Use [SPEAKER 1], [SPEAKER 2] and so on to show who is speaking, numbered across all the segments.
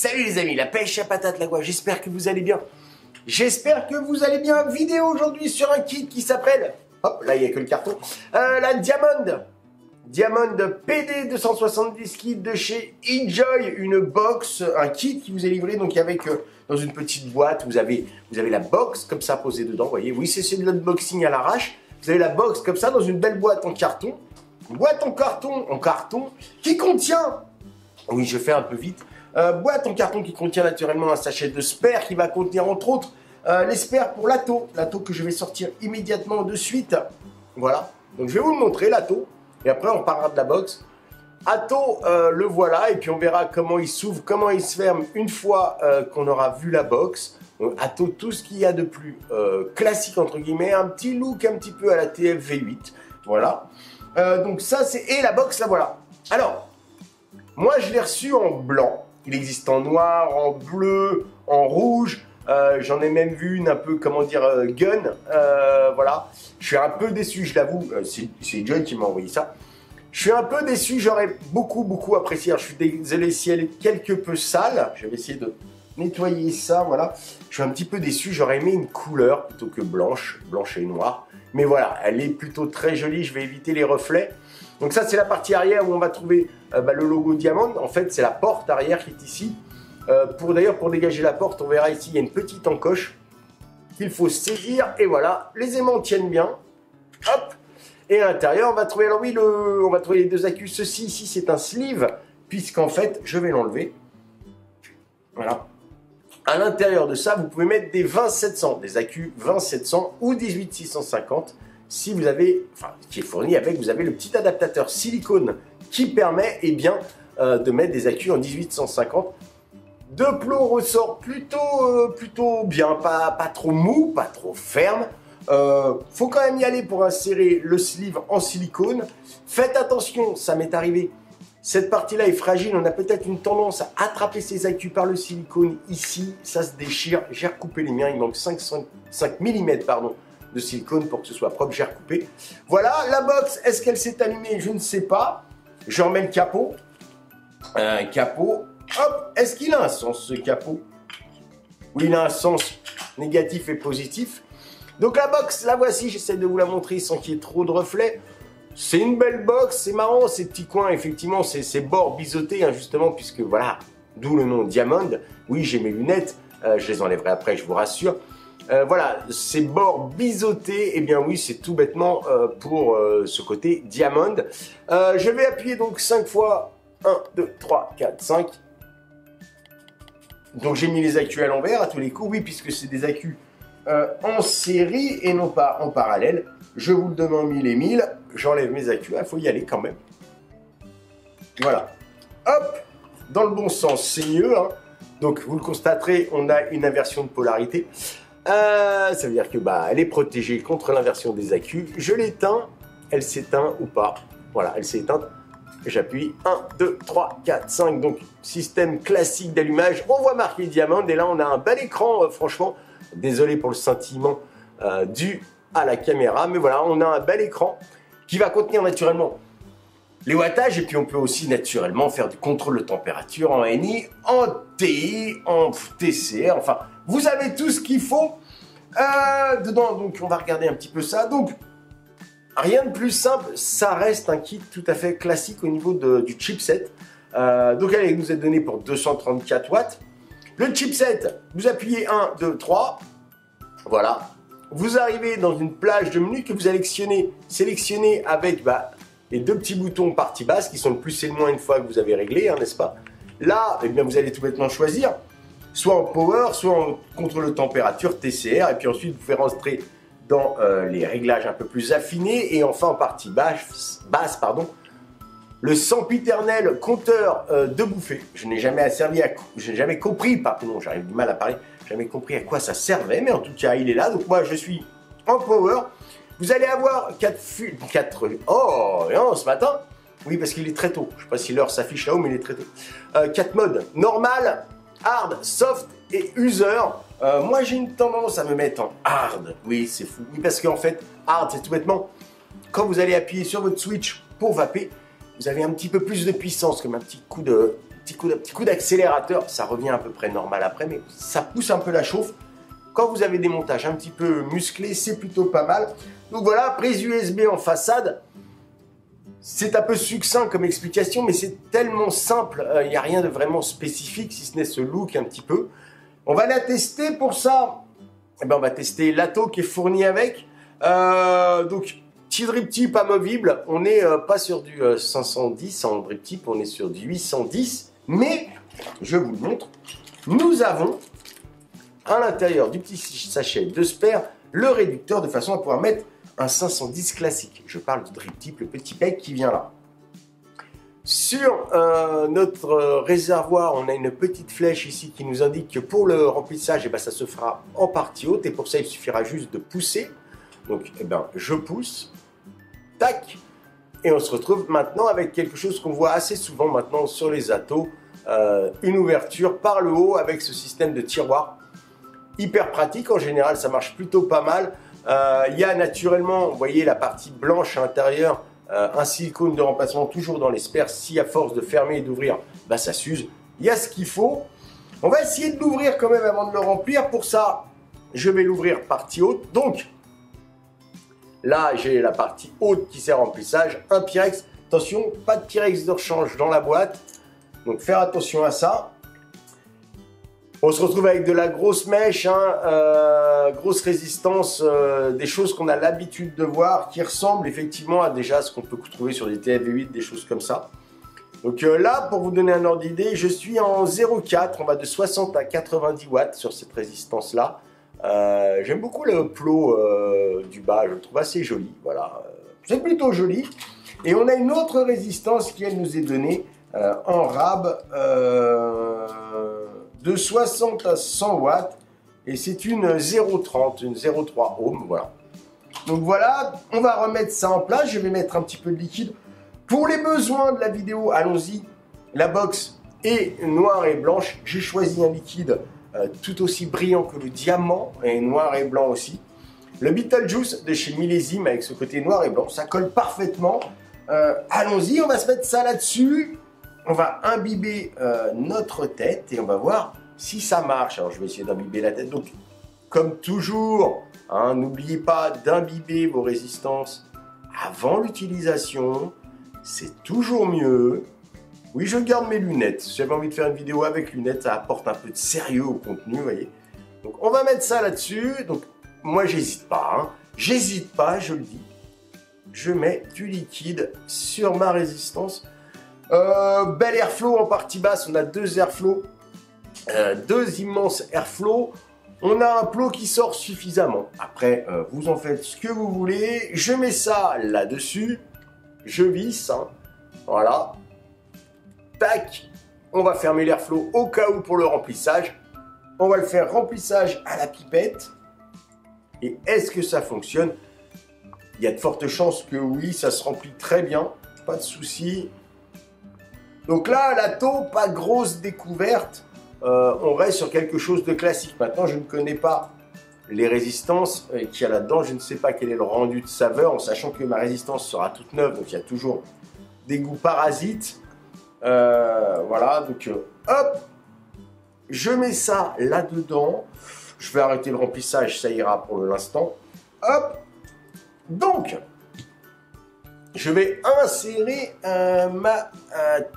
[SPEAKER 1] Salut les amis, la pêche à patate la quoi, j'espère que vous allez bien. J'espère que vous allez bien. Vidéo aujourd'hui sur un kit qui s'appelle, hop, là il n'y a que le carton, la Diamond PD 270 kit de chez Enjoy, une box, un kit qui vous est livré donc avec dans une petite boîte, vous avez la box comme ça posée dedans, vous voyez, oui c'est de l'unboxing à l'arrache. Vous avez la box comme ça dans une belle boîte en carton, qui contient, oui je fais un peu vite, boîte en carton qui contient naturellement un sachet de sper qui va contenir entre autres les spers pour l'atto que je vais sortir immédiatement de suite. Voilà, donc je vais vous le montrer l'atto et après on parlera de la box. Atto, le voilà, et puis on verra comment il s'ouvre, comment il se ferme une fois qu'on aura vu la box. Donc, Atto, tout ce qu'il y a de plus classique entre guillemets, un petit look un petit peu à la TF V8, voilà. Donc ça c'est, et la box la voilà. Alors, moi je l'ai reçu en blanc. Il existe en noir, en bleu, en rouge. J'en ai même vu une un peu, comment dire, gun. Voilà. Je suis un peu déçu, je l'avoue. C'est Joy qui m'a envoyé ça. Je suis un peu déçu. J'aurais beaucoup apprécié. Alors, je suis désolé si elle est quelque peu sale. Je vais essayer de nettoyer ça. Voilà. Je suis un petit peu déçu. J'aurais aimé une couleur plutôt que blanche et noire. Mais voilà, elle est plutôt très jolie. Je vais éviter les reflets. Donc ça, c'est la partie arrière où on va trouver le logo Diamond. En fait, c'est la porte arrière qui est ici. D'ailleurs, pour dégager la porte, on verra ici, il y a une petite encoche qu'il faut saisir. Et voilà, les aimants tiennent bien. Hop. Et à l'intérieur, on va trouver, alors oui, on va trouver les deux accus. Ceci ici, c'est un sleeve, puisqu'en fait, je vais l'enlever. Voilà. À l'intérieur de ça, vous pouvez mettre des 20700, des accus 20700 ou 18650. Si vous avez, enfin, qui est fourni avec, vous avez le petit adaptateur silicone qui permet, eh bien, de mettre des accus en 1850. De plomb ressort plutôt bien, pas trop mou, pas trop ferme. Faut quand même y aller pour insérer le sleeve en silicone. Faites attention, ça m'est arrivé. Cette partie-là est fragile, on a peut-être une tendance à attraper ces accus par le silicone ici. Ça se déchire, j'ai recoupé les miens, il manque 5 mm, pardon, de silicone pour que ce soit propre, j'ai recoupé. Voilà, la box, est-ce qu'elle s'est allumée? Je ne sais pas. Je remets le capot. Un capot. Hop, est-ce qu'il a un sens ce capot? Oui, il a un sens négatif et positif. Donc la box, la voici, j'essaie de vous la montrer sans qu'il y ait trop de reflets. C'est une belle box, c'est marrant, ces petits coins, effectivement, ces bords biseautés, hein, justement, puisque voilà, d'où le nom Diamond. Oui, j'ai mes lunettes, je les enlèverai après, je vous rassure. Voilà, ces bords biseautés, eh bien oui, c'est tout bêtement pour ce côté Diamond. Je vais appuyer donc 5 fois, 1, 2, 3, 4, 5. Donc j'ai mis les accus à l'envers à tous les coups, oui, puisque c'est des accus en série et non pas en parallèle. Je vous le demande 1000 et 1000, j'enlève mes accus, il faut y aller quand même. Voilà, hop, dans le bon sens, c'est mieux, hein. Donc vous le constaterez, on a une inversion de polarité. Ça veut dire que elle est protégée contre l'inversion des accus. Je l'éteins, elle s'éteint ou pas. Voilà, elle s'est éteinte. J'appuie 1, 2, 3, 4, 5. Donc, système classique d'allumage. On voit marqué Diamond. Et là, on a un bel écran, franchement. Désolé pour le scintillement dû à la caméra. Mais voilà, on a un bel écran qui va contenir naturellement les wattages. Et puis, on peut aussi naturellement faire du contrôle de température en NI, en TI, en TCR. Enfin, vous avez tout ce qu'il faut dedans. Donc, on va regarder un petit peu ça. Donc, rien de plus simple, ça reste un kit tout à fait classique au niveau du chipset. Donc elle nous est donnée pour 234 watts. Le chipset, vous appuyez 1, 2, 3. Voilà. Vous arrivez dans une plage de menus que vous sélectionnez avec les deux petits boutons partie basse qui sont le plus et le moins une fois que vous avez réglé, hein, n'est-ce pas? Là, eh bien, vous allez tout bêtement choisir soit en power, soit en contrôle de température, TCR. Et puis ensuite, vous pouvez rentrer dans les réglages un peu plus affinés et enfin en partie basse, le sempiternel compteur de bouffée. Je n'ai jamais compris, pardon, j'arrive du mal à parler, jamais compris à quoi ça servait, mais en tout cas il est là. Donc moi je suis en power. Vous allez avoir 4 oh non, ce matin, oui parce qu'il est très tôt. Je ne sais pas si l'heure s'affiche là-haut, mais il est très tôt. 4 modes: normal, hard, soft et user. Moi j'ai une tendance à me mettre en hard. Oui, c'est fou. Oui, parce qu'en fait, hard, c'est tout bêtement quand vous allez appuyer sur votre switch pour vaper, vous avez un petit peu plus de puissance, comme un petit coup de petit coup d'accélérateur, ça revient à peu près normal après, mais ça pousse un peu la chauffe. Quand vous avez des montages un petit peu musclés, c'est plutôt pas mal. Donc voilà, prise USB en façade. C'est un peu succinct comme explication, mais c'est tellement simple, il n'y a rien de vraiment spécifique, si ce n'est ce look un petit peu. On va la tester pour ça. Eh ben, on va tester l'Atto qui est fourni avec. Donc, petit drip tip amovible. On n'est pas sur du 510 en drip tip, on est sur du 810. Mais, je vous le montre, nous avons à l'intérieur du petit sachet de spare le réducteur de façon à pouvoir mettre un 510 classique. Je parle du drip tip, le petit bec qui vient là. Sur notre réservoir, on a une petite flèche ici qui nous indique que pour le remplissage, eh ben, ça se fera en partie haute. Et pour ça, il suffira juste de pousser. Donc, eh ben, je pousse. Tac. Et on se retrouve maintenant avec quelque chose qu'on voit assez souvent maintenant sur les Atto. Une ouverture par le haut avec ce système de tiroir. Hyper pratique. En général, ça marche plutôt pas mal. Il y a naturellement, vous voyez, la partie blanche à l'intérieur. Un silicone de remplacement toujours dans les spares. Si à force de fermer et d'ouvrir, bah, ça s'use. Il y a ce qu'il faut. On va essayer de l'ouvrir quand même avant de le remplir. Pour ça, je vais l'ouvrir partie haute. Donc, là, j'ai la partie haute qui sert à remplissage. Un Pyrex. Attention, pas de Pyrex de rechange dans la boîte. Donc, faire attention à ça. On se retrouve avec de la grosse mèche, hein, grosse résistance, des choses qu'on a l'habitude de voir, qui ressemblent effectivement à déjà ce qu'on peut trouver sur des TFV8, des choses comme ça. Donc là, pour vous donner un ordre d'idée, je suis en 0,4, on va de 60 à 90 watts sur cette résistance-là. J'aime beaucoup le plot du bas, je le trouve assez joli, voilà. C'est plutôt joli. Et on a une autre résistance qui, elle, nous est donnée en rab, de 60 à 100 watts et c'est une 0,30, une 0,3 ohm, voilà. Donc voilà, on va remettre ça en place, je vais mettre un petit peu de liquide. Pour les besoins de la vidéo, allons-y, la box est noire et blanche, j'ai choisi un liquide tout aussi brillant que le diamant, et noir et blanc aussi. Le Beetlejuice de chez Millésime avec ce côté noir et blanc, ça colle parfaitement. Allons-y, on va se mettre ça là-dessus. On va imbiber notre tête et on va voir si ça marche. Alors, je vais essayer d'imbiber la tête. Donc, comme toujours, hein, n'oubliez pas d'imbiber vos résistances avant l'utilisation. C'est toujours mieux. Oui, je garde mes lunettes. Si j'avais envie de faire une vidéo avec lunettes, ça apporte un peu de sérieux au contenu, vous voyez. Donc, on va mettre ça là-dessus. Donc, moi, j'hésite pas. Hein. J'hésite pas, je le dis. Je mets du liquide sur ma résistance. Bel airflow en partie basse, on a deux airflows, deux immenses airflows. On a un plot qui sort suffisamment. Après, vous en faites ce que vous voulez. Je mets ça là-dessus. Je visse. Hein. Voilà. Tac. On va fermer l'airflow au cas où pour le remplissage. On va le faire remplissage à la pipette. Et est-ce que ça fonctionne? Il y a de fortes chances que oui, ça se remplit très bien. Pas de souci. Donc là, l'Atto, pas grosse découverte. On reste sur quelque chose de classique. Maintenant, je ne connais pas les résistances qu'il y a là-dedans. Je ne sais pas quel est le rendu de saveur, en sachant que ma résistance sera toute neuve. Donc, il y a toujours des goûts parasites. Voilà, donc hop. Je mets ça là-dedans. Je vais arrêter le remplissage, ça ira pour l'instant. Hop. Donc, je vais insérer ma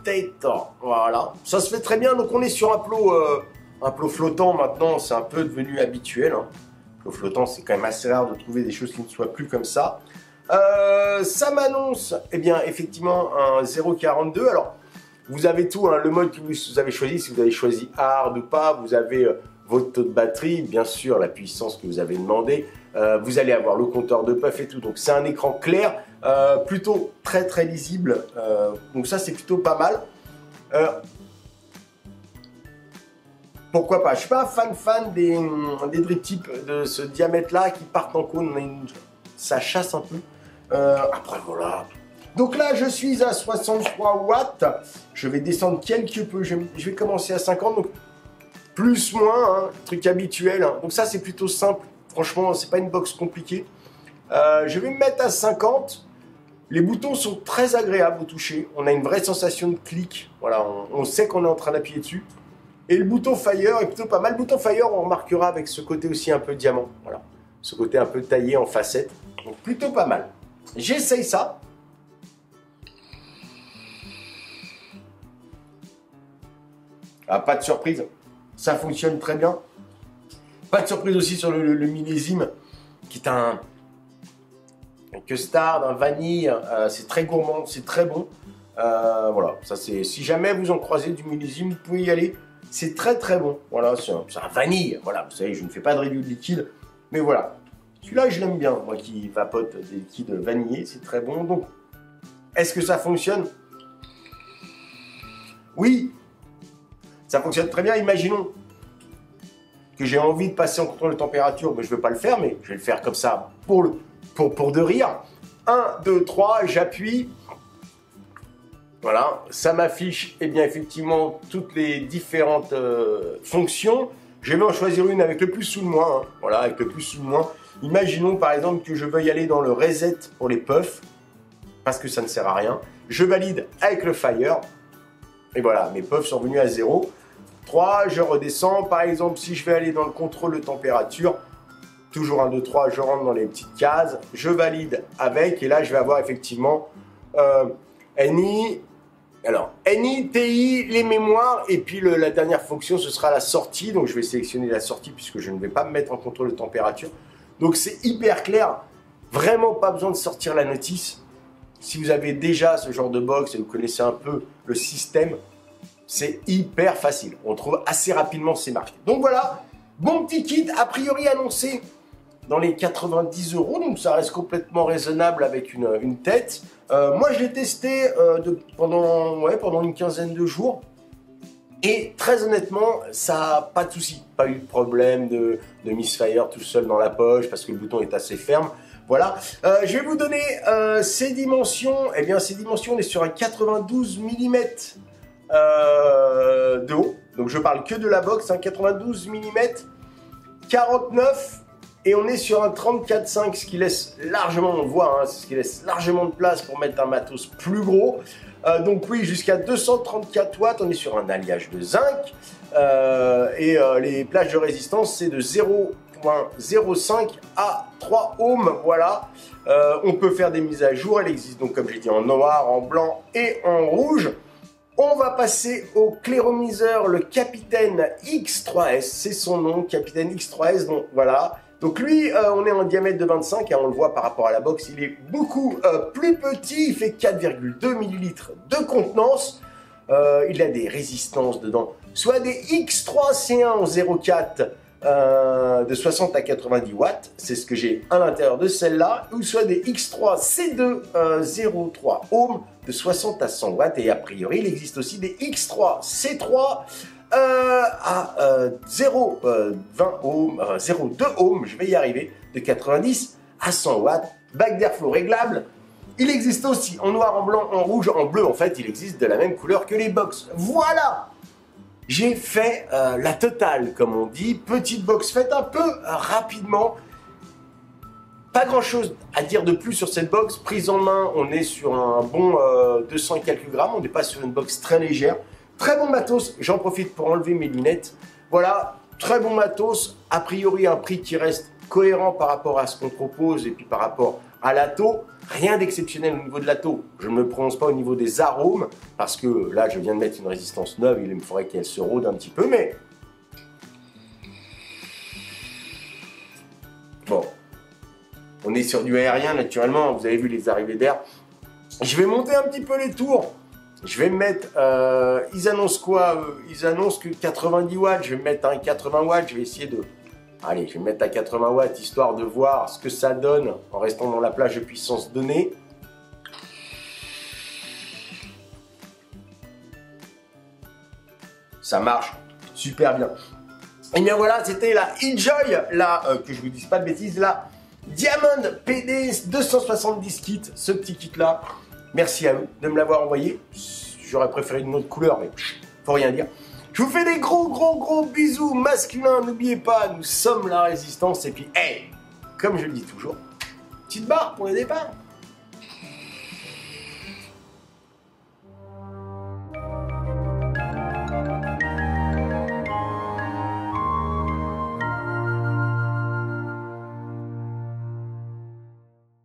[SPEAKER 1] tête. Voilà. Ça se fait très bien. Donc, on est sur un plot flottant maintenant. C'est un peu devenu habituel. Hein. Plot flottant, c'est quand même assez rare de trouver des choses qui ne soient plus comme ça. Ça m'annonce, eh bien, effectivement, un 0,42. Alors, vous avez tout. Hein, le mode que vous avez choisi, si vous avez choisi hard ou pas, vous avez votre taux de batterie, bien sûr, la puissance que vous avez demandé. Vous allez avoir le compteur de puff et tout. Donc, c'est un écran clair. Plutôt très très lisible, donc ça c'est plutôt pas mal. Pourquoi pas, je suis pas un fan des drip tips de ce diamètre là qui partent en cône, ça chasse un peu. Après voilà, donc là je suis à 63 watts, je vais descendre quelque peu, je vais commencer à 50, donc plus moins, hein, truc habituel, hein. Donc ça c'est plutôt simple, franchement c'est pas une box compliquée. Je vais me mettre à 50. Les boutons sont très agréables au toucher. On a une vraie sensation de clic. Voilà, on sait qu'on est en train d'appuyer dessus. Et le bouton Fire est plutôt pas mal. Le bouton Fire, on remarquera avec ce côté aussi un peu diamant. Voilà, ce côté un peu taillé en facette. Donc plutôt pas mal. J'essaye ça. Ah, pas de surprise. Ça fonctionne très bien. Pas de surprise aussi sur le millésime, qui est un custard, un vanille. C'est très gourmand, c'est très bon. Voilà, ça c'est. Si jamais vous en croisez du millésime, vous pouvez y aller. C'est très très bon. Voilà, c'est un vanille. Voilà, vous savez, je ne fais pas de review de liquide, mais voilà. Celui-là, je l'aime bien. Moi qui vapote des liquides vanillés, c'est très bon. Donc, est-ce que ça fonctionne? Oui, ça fonctionne très bien. Imaginons que j'ai envie de passer en contrôle de température, mais je ne veux pas le faire, mais je vais le faire comme ça pour de rire. 1, 2, 3, j'appuie. Voilà, ça m'affiche bien effectivement toutes les différentes fonctions. Je vais en choisir une avec le plus ou le moins. Hein. Voilà, avec le plus ou le moins. Imaginons par exemple que je veuille aller dans le reset pour les puffs, parce que ça ne sert à rien. Je valide avec le Fire. Et voilà, mes puffs sont revenus à 0. 3, je redescends. Par exemple, si je vais aller dans le contrôle de température, toujours 1, 2, 3, je rentre dans les petites cases. Je valide avec. Et là, je vais avoir effectivement NI. Alors, NI, TI, les mémoires. Et puis, la dernière fonction, ce sera la sortie. Donc, je vais sélectionner la sortie puisque je ne vais pas me mettre en contrôle de température. Donc, c'est hyper clair. Vraiment pas besoin de sortir la notice. Si vous avez déjà ce genre de box et vous connaissez un peu le système, c'est hyper facile. On trouve assez rapidement ces marques. Donc voilà, bon petit kit, a priori annoncé dans les 90 €. Donc ça reste complètement raisonnable avec une tête. Moi, je l'ai testé pendant une quinzaine de jours. Et très honnêtement, ça n'a pas de souci. Pas eu de problème de misfire tout seul dans la poche parce que le bouton est assez ferme. Voilà, je vais vous donner ces dimensions. Eh bien, ces dimensions, on est sur un 92 mm de haut. Donc, je parle que de la box, un 92 mm, 49, et on est sur un 34,5, ce qui laisse largement, on voit, hein, ce qui laisse largement de place pour mettre un matos plus gros. Donc oui, jusqu'à 234 watts, on est sur un alliage de zinc. Et les plages de résistance, c'est de 0,05 à 3 ohms, voilà. On peut faire des mises à jour, elle existe donc comme j'ai dit en noir, en blanc et en rouge. On va passer au clairomiseur, le Capitaine X3S, c'est son nom, Capitaine X3S, donc voilà. Donc lui, on est en diamètre de 25, et on le voit par rapport à la box, il est beaucoup plus petit, il fait 4,2 ml de contenance. Il a des résistances dedans, soit des X3C1 en 0,4 de 60 à 90 watts, c'est ce que j'ai à l'intérieur de celle-là, ou soit des X3C2 0,3 ohms de 60 à 100 watts, et a priori il existe aussi des X3C3 à 0,20 ohms, 0,2 ohms, je vais y arriver, de 90 à 100 watts, bac d'airflow réglable. Il existe aussi en noir, en blanc, en rouge, en bleu. En fait, il existe de la même couleur que les box. Voilà! J'ai fait la totale, comme on dit. Petite box faite un peu rapidement. Pas grand-chose à dire de plus sur cette box. Prise en main, on est sur un bon 200 et quelques grammes. On n'est pas sur une box très légère. Très bon matos. J'en profite pour enlever mes lunettes. Voilà, très bon matos. A priori, un prix qui reste cohérent par rapport à ce qu'on propose et puis par rapport à l'atto. Rien d'exceptionnel au niveau de l'atto. Je ne me prononce pas au niveau des arômes parce que là, je viens de mettre une résistance neuve. Il me faudrait qu'elle se rôde un petit peu, mais bon, on est sur du aérien naturellement. Vous avez vu les arrivées d'air. Je vais monter un petit peu les tours. Je vais me mettre, ils annoncent quoi? Ils annoncent que 90 watts. Je vais me mettre un 80 watts. Je vais essayer de... Allez, je vais me mettre à 80 watts, histoire de voir ce que ça donne en restant dans la plage de puissance donnée. Ça marche super bien. Et bien voilà, c'était la Enjoy, que je vous dise pas de bêtises, la Diamond PD 270 kit, ce petit kit-là. Merci à eux de me l'avoir envoyé. J'aurais préféré une autre couleur, mais faut rien dire. Je vous fais des gros bisous masculins. N'oubliez pas, nous sommes la résistance. Et puis, hey, comme je le dis toujours, petite barre pour le départ.